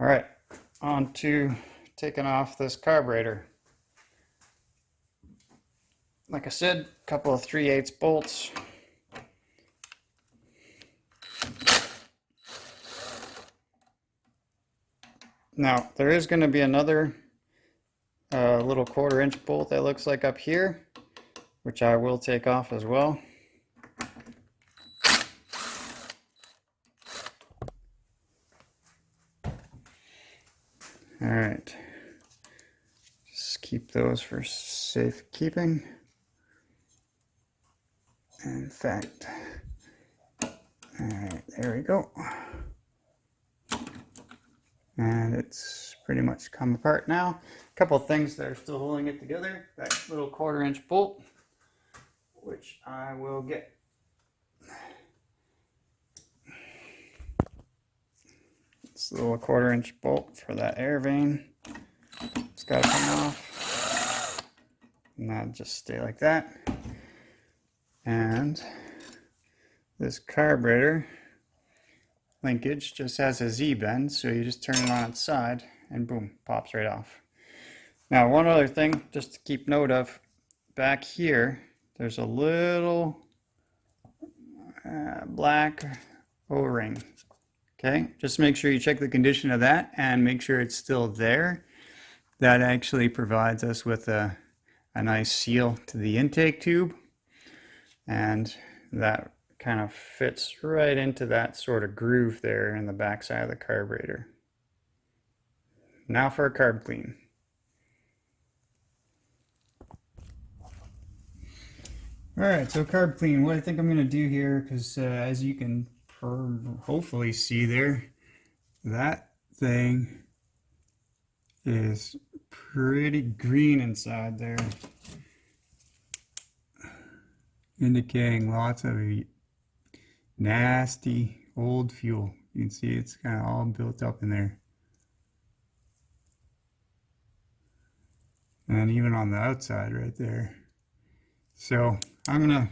All right, on to taking off this carburetor. Like I said, a couple of 3/8 bolts. Now, there is going to be another little 1/4-inch bolt that looks like up here, which I will take off as well. All right, just keep those for safekeeping. In fact, all right, there we go. And it's pretty much come apart now. A couple of things that are still holding it together. That little 1/4-inch bolt, which I will get. This little 1/4-inch bolt for that air vane. It's got to come off. And that'll just stay like that. And this carburetor linkage just has a Z-bend, so you just turn it on its side and boom, pops right off. Now, one other thing just to keep note of, back here there's a little black O-ring. Okay, just make sure you check the condition of that and make sure it's still there. That actually provides us with a nice seal to the intake tube, and that kind of fits right into that sort of groove there in the back side of the carburetor. Now for a carb clean. Alright, so carb clean, what I think I'm going to do here, because as you can hopefully see there, that thing is pretty green inside there, indicating lots of nasty old fuel. You can see it's kind of all built up in there. And even on the outside right there. So I'm gonna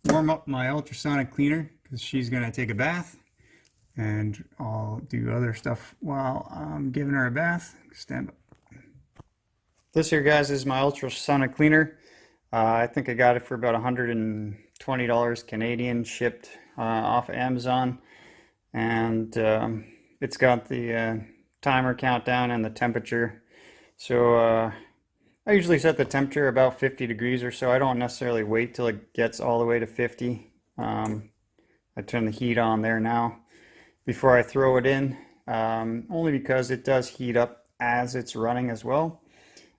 warm up my ultrasonic cleaner because she's gonna take a bath, and I'll do other stuff while I'm giving her a bath. Stand up. This here, guys, is my ultrasonic cleaner. I think I got it for about $120 Canadian, shipped off of Amazon, and it's got the timer countdown and the temperature. So I usually set the temperature about 50 degrees or so. I don't necessarily wait till it gets all the way to 50. I turn the heat on there now before I throw it in, only because it does heat up as it's running as well.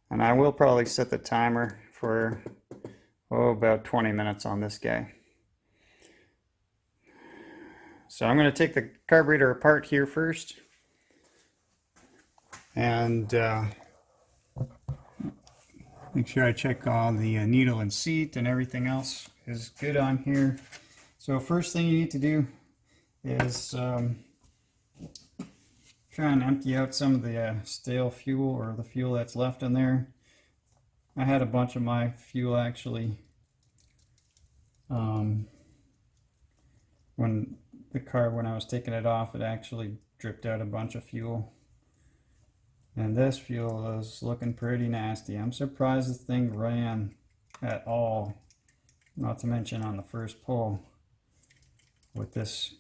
And I will probably set the timer for about 20 minutes on this guy. So I'm going to take the carburetor apart here first, and make sure I check all the needle and seat and everything else is good on here. So first thing you need to do is try and empty out some of the stale fuel, or the fuel that's left in there. I had a bunch of my fuel actually when I was taking it off, it actually dripped out a bunch of fuel. And this fuel is looking pretty nasty. I'm surprised this thing ran at all, not to mention on the first pull, with this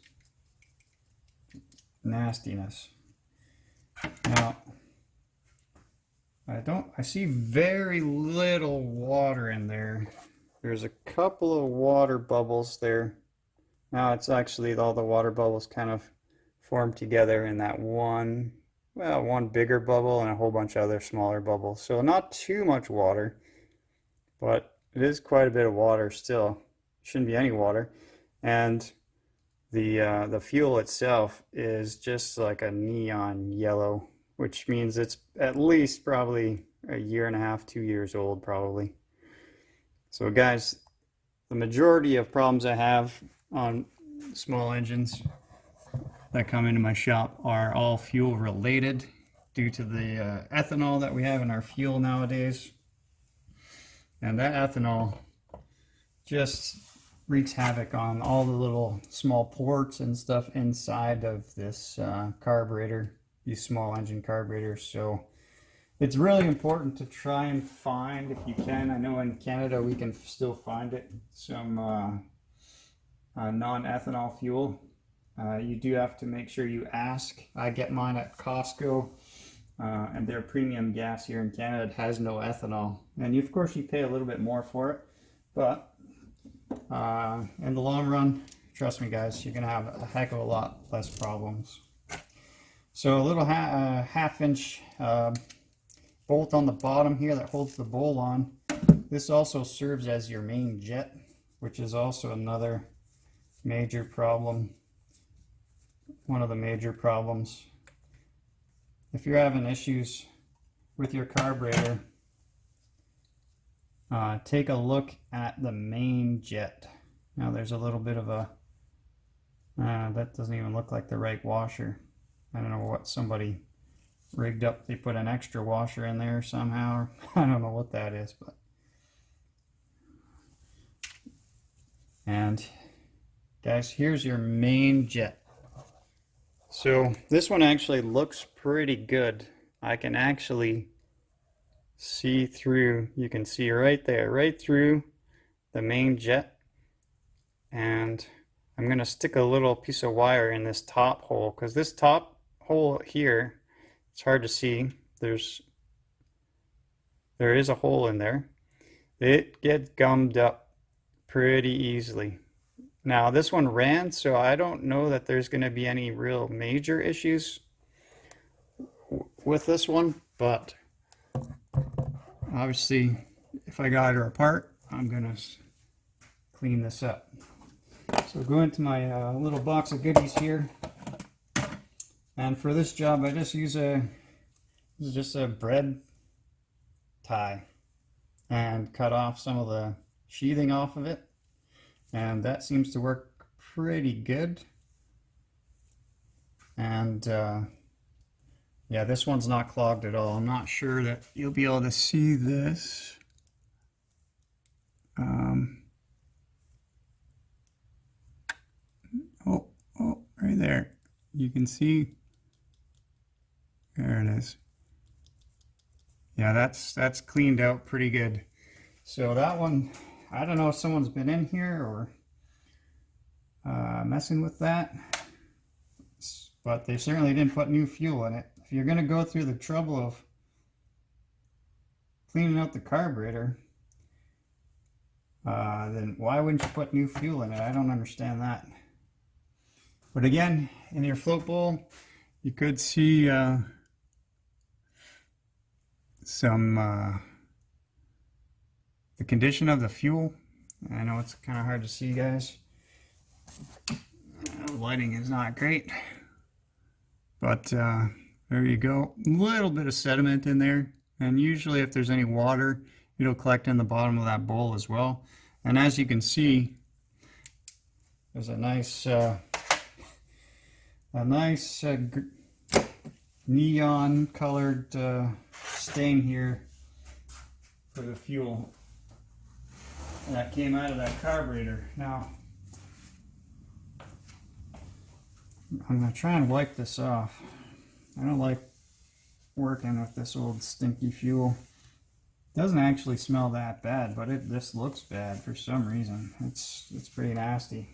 nastiness. Now, I see very little water in there. There's a couple of water bubbles there. Now it's actually all the water bubbles kind of formed together in that one bigger bubble and a whole bunch of other smaller bubbles. So not too much water, but it is quite a bit of water still. Shouldn't be any water. And the fuel itself is just like a neon yellow, which means it's at least probably a year and a half, 2 years old probably. So guys, the majority of problems I have on small engines that come into my shop are all fuel related, due to the ethanol that we have in our fuel nowadays. And that ethanol just wreaks havoc on all the little small ports and stuff inside of this carburetor. these small engine carburetors. So it's really important to try and find, if you can, I know in Canada we can still find it, some non-ethanol fuel. You do have to make sure you ask. I get mine at Costco, and their premium gas here in Canada, it has no ethanol. And of course you pay a little bit more for it, but in the long run, trust me guys, you're going to have a heck of a lot less problems. So a little half-inch bolt on the bottom here that holds the bowl on. This also serves as your main jet, which is also another major problem. One of the major problems. If you're having issues with your carburetor, take a look at the main jet. Now there's a little bit of a, that doesn't even look like the right washer. I don't know what somebody rigged up. They put an extra washer in there somehow. I don't know what that is, but. And guys, here's your main jet. So this one actually looks pretty good. I can actually see through, you can see right there, right through the main jet. And I'm going to stick a little piece of wire in this top hole, because this top hole here, it's hard to see. There is a hole in there. It gets gummed up pretty easily. Now this one ran, so I don't know that there's going to be any real major issues with this one, but obviously if I got her apart, I'm going to clean this up. So go into my little box of goodies here, and for this job I just use this is just a bread tie, and cut off some of the sheathing off of it. And that seems to work pretty good. And yeah, this one's not clogged at all. I'm not sure that you'll be able to see this. Oh, right there. You can see. There it is. Yeah, that's cleaned out pretty good. So that one, I don't know if someone's been in here or messing with that, but they certainly didn't put new fuel in it. If you're going to go through the trouble of cleaning out the carburetor, then why wouldn't you put new fuel in it? I don't understand that. But again, in your float bowl, you could see some the condition of the fuel. I know it's kind of hard to see, guys. Lighting is not great, but there you go. A little bit of sediment in there, and usually if there's any water, it'll collect in the bottom of that bowl as well. And as you can see, there's a nice neon colored stain here for the fuel that came out of that carburetor. Now I'm going to try and wipe this off. I don't like working with this old stinky fuel. It doesn't actually smell that bad, but this looks bad for some reason. It's pretty nasty.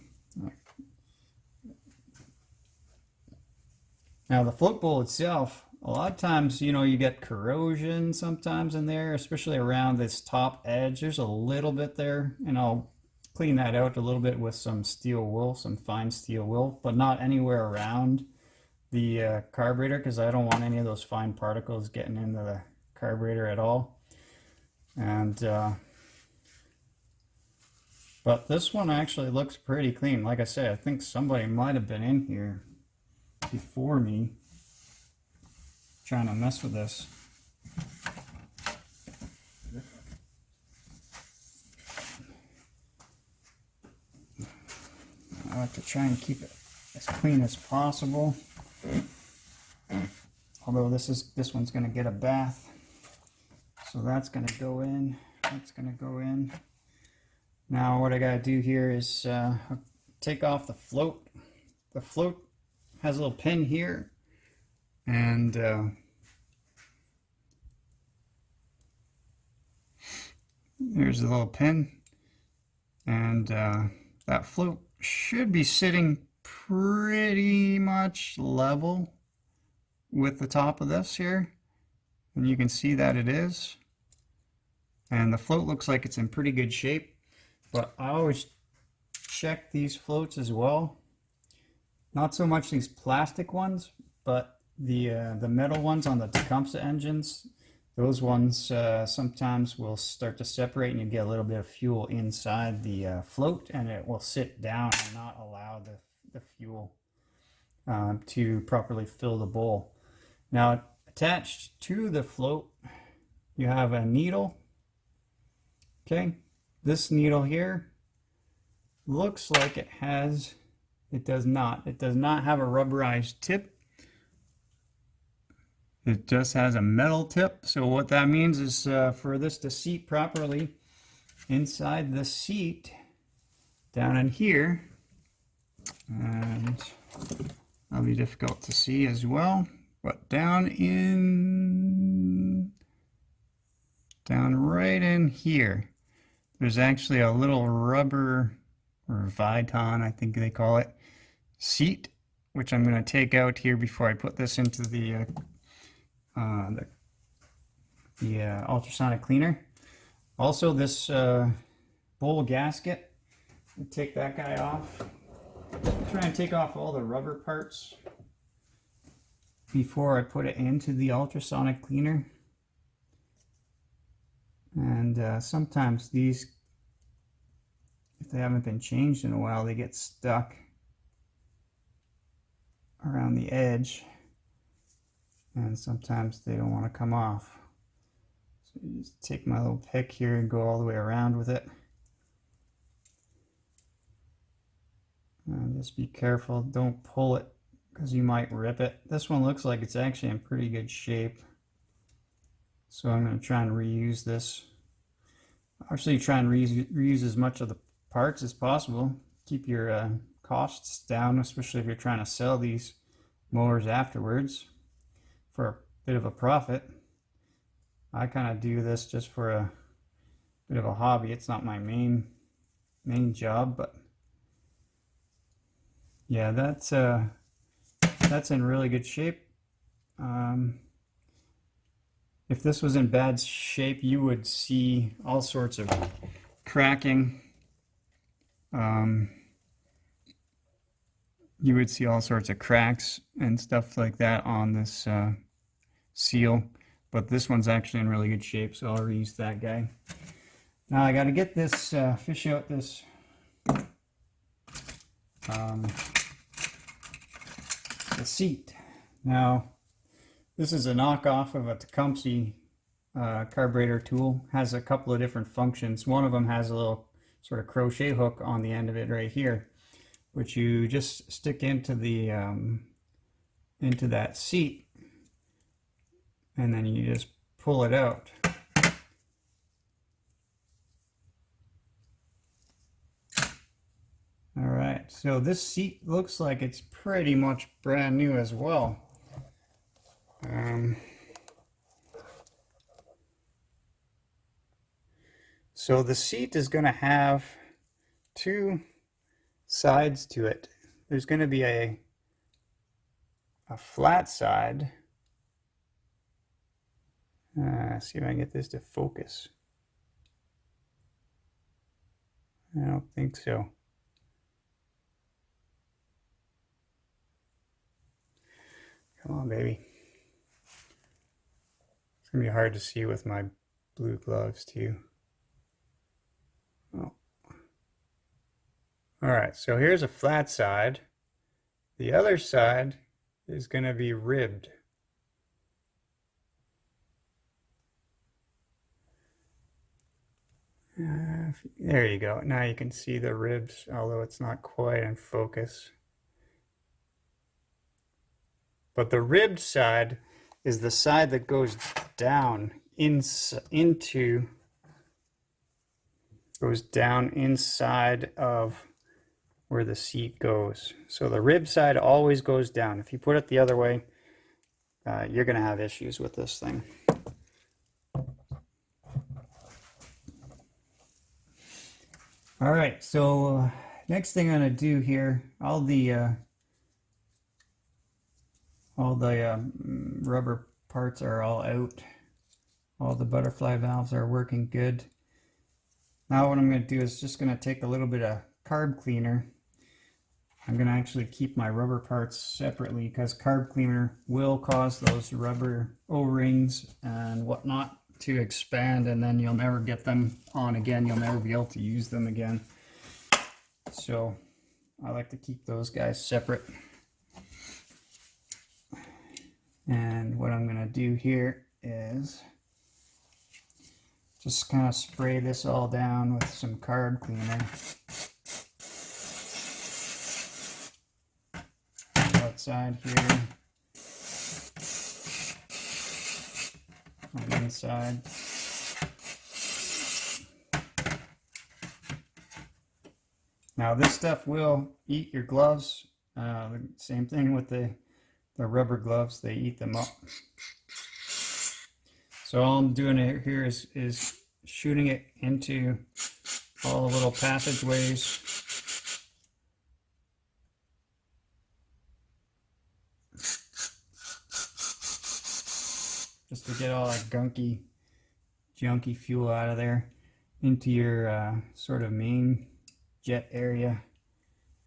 Now the float bowl itself, a lot of times, you know, you get corrosion sometimes in there, especially around this top edge. There's a little bit there, and I'll clean that out a little bit with some steel wool, some fine steel wool, but not anywhere around the carburetor, because I don't want any of those fine particles getting into the carburetor at all. And but this one actually looks pretty clean. Like I said, I think somebody might have been in here before me trying to mess with this. I like to try and keep it as clean as possible. Although this one's going to get a bath, so that's going to go in. That's going to go in. Now what I got to do here is take off the float. The float has a little pin here, And there's a little pin, and that float should be sitting pretty much level with the top of this here, and you can see that it is. And the float looks like it's in pretty good shape, but I always check these floats as well. Not so much these plastic ones, but the metal ones on the Tecumseh engines. Those ones sometimes will start to separate, and you get a little bit of fuel inside the float, and it will sit down and not allow the fuel to properly fill the bowl. Now, attached to the float, you have a needle. Okay, this needle here looks like it has, it does not have a rubberized tip. It just has a metal tip. So what that means is for this to seat properly inside the seat down in here, and that'll be difficult to see as well, but down right in here, there's actually a little rubber, or Viton, I think they call it, seat, which I'm going to take out here before I put this into the ultrasonic cleaner. Also, this bowl gasket, take that guy off. Try and take off all the rubber parts before I put it into the ultrasonic cleaner. And sometimes these, if they haven't been changed in a while, they get stuck around the edge, and sometimes they don't want to come off. So you just take my little pick here and go all the way around with it. And just be careful, don't pull it because you might rip it. This one looks like it's actually in pretty good shape. So I'm going to try and reuse this. Actually try and reuse as much of the parts as possible. Keep your costs down, especially if you're trying to sell these mowers afterwards for a bit of a profit. I kind of do this just for a bit of a hobby. It's not my main job, but yeah, that's in really good shape. If this was in bad shape, you would see all sorts of cracking. You would see all sorts of cracks and stuff like that on this seal. But this one's actually in really good shape, so I'll reuse that guy. Now I got to get this, fish out this the seat. Now, this is a knockoff of a Tecumseh carburetor tool. Has a couple of different functions. One of them has a little sort of crochet hook on the end of it right here, which you just stick into the into that seat, and then you just pull it out. All right, so this seat looks like it's pretty much brand new as well. So the seat is going to have two sides to it. There's going to be a flat side. See if I can get this to focus. I don't think so. Come on, baby. It's going to be hard to see with my blue gloves, too. Oh. Alright, so here's a flat side. The other side is going to be ribbed. There you go. Now you can see the ribs, although it's not quite in focus. But the ribbed side is the side that goes down goes down inside of where the seat goes. So the rib side always goes down. If you put it the other way, you're going to have issues with this thing. All right, so next thing I'm going to do here, all the rubber parts are all out. All the butterfly valves are working good. Now what I'm going to do is just going to take a little bit of carb cleaner. I'm going to actually keep my rubber parts separately because carb cleaner will cause those rubber O-rings and whatnot to expand, and then you'll never get them on again. You'll never be able to use them again. So I like to keep those guys separate. And what I'm going to do here is just kind of spray this all down with some carb cleaner. Outside here, on the inside. Now this stuff will eat your gloves. Same thing with the rubber gloves, they eat them up. So all I'm doing here is shooting it into all the little passageways. Just to get all that gunky, junky fuel out of there into your sort of main jet area.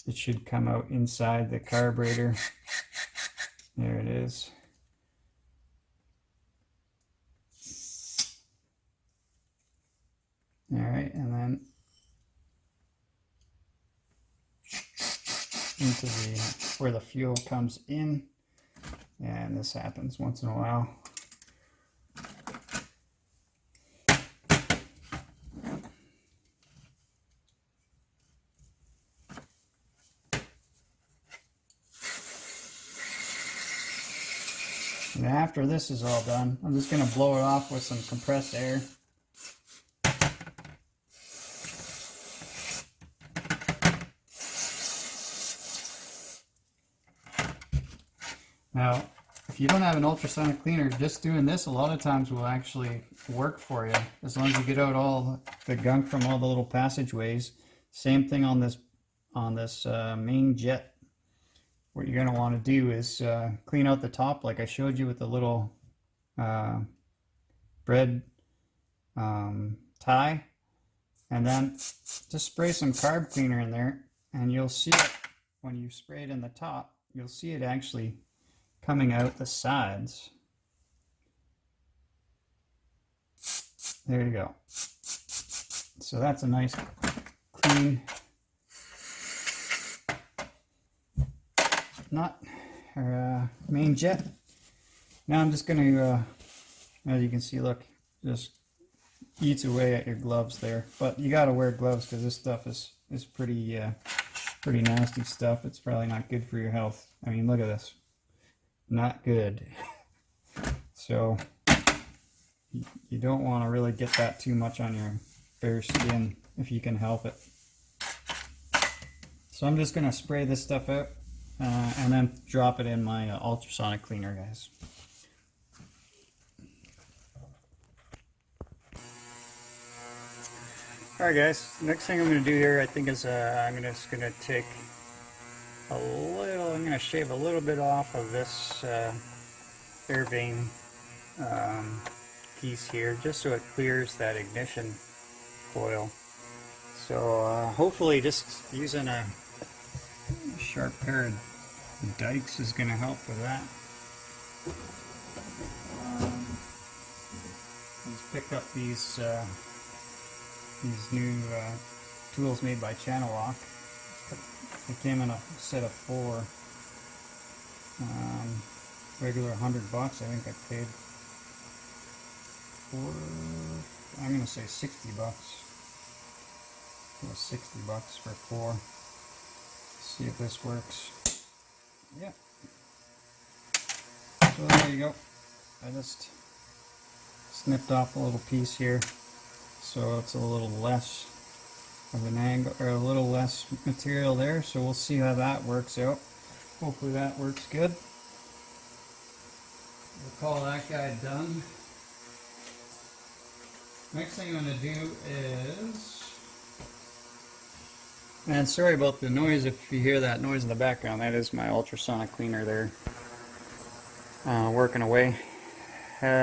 It should come out inside the carburetor. There it is. All right, and then into where the fuel comes in, and this happens once in a while. And after this is all done, I'm just going to blow it off with some compressed air. Now, if you don't have an ultrasonic cleaner, just doing this a lot of times will actually work for you, as long as you get out all the gunk from all the little passageways. Same thing on this main jet. What you're going to want to do is clean out the top like I showed you with the little bread tie, and then just spray some carb cleaner in there, and you'll see it when you spray it in the top. You'll see it actually coming out the sides. There you go. So that's a nice clean nut or main jet. Now I'm just going to, as you can see, look, just eats away at your gloves there. But you got to wear gloves because this stuff is pretty nasty stuff. It's probably not good for your health. I mean, look at this. Not good. So you don't want to really get that too much on your bare skin if you can help it. So I'm just going to spray this stuff out and then drop it in my ultrasonic cleaner, guys. Alright guys, next thing I'm going to do here I think is I'm just going to take I'm going to shave a little bit off of this air vane piece here, just so it clears that ignition coil. So hopefully just using a sharp pair of dikes is going to help with that. Let's pick up these new tools made by Channel Lock. It came in a set of 4. Regular $100 I think I paid for, I'm gonna say $60. It was $60 for 4. See if this works. Yeah. So there you go. I just snipped off a little piece here, so it's a little less of an angle, or a little less material there. So we'll see how that works out. Hopefully that works good. We'll call that guy done. Next thing I'm going to do is... And sorry about the noise if you hear that noise in the background. That is my ultrasonic cleaner there working away.